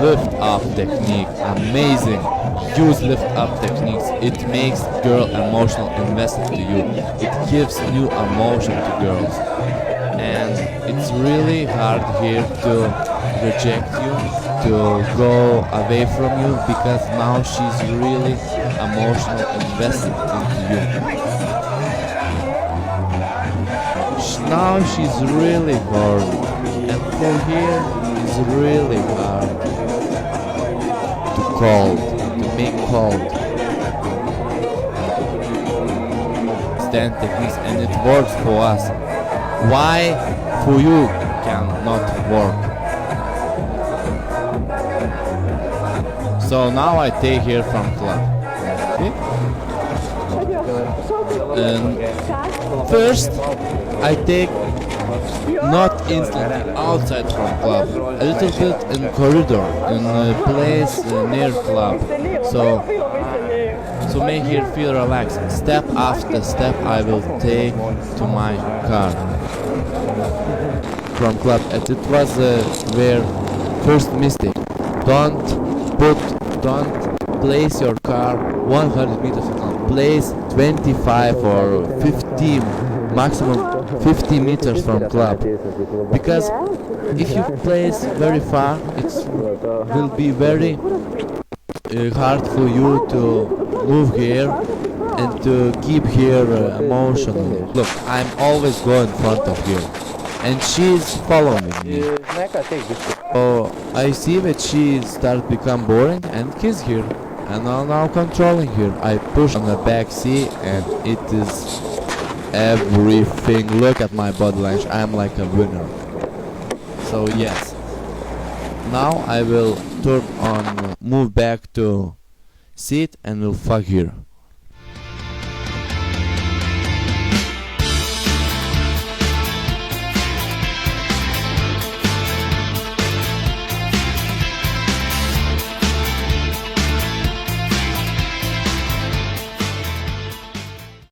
lift up technique, amazing. Use lift up techniques. It makes girl emotional invested to you. It gives new emotion to girls. And it's really hard here to reject you, to go away from you, because now she's really emotional invested into you. Now she's really horny, and for here it's really hard to make cold stand techniques, and it works for us. Why for you cannot work? So now I take here from club. Okay? First I take not instantly outside from club, a little bit in corridor, in a place near club. So make her feel relaxed. Step after step I will take to my car from club. And it was where first mistake. Don't place your car 100 meters from. Place 25 or 15, maximum 50 meters from club. Because if you place very far, it will be very hard for you to move here and to keep here emotionally. Look, I'm always going in front of her, and she's following me. So I see that she starts become boring and kiss her, and I'm now controlling her. I push on the back seat, and it is everything. Look at my body language. I'm like a winner. So yes. Now I will turn on, move back to seat, and will fuck her.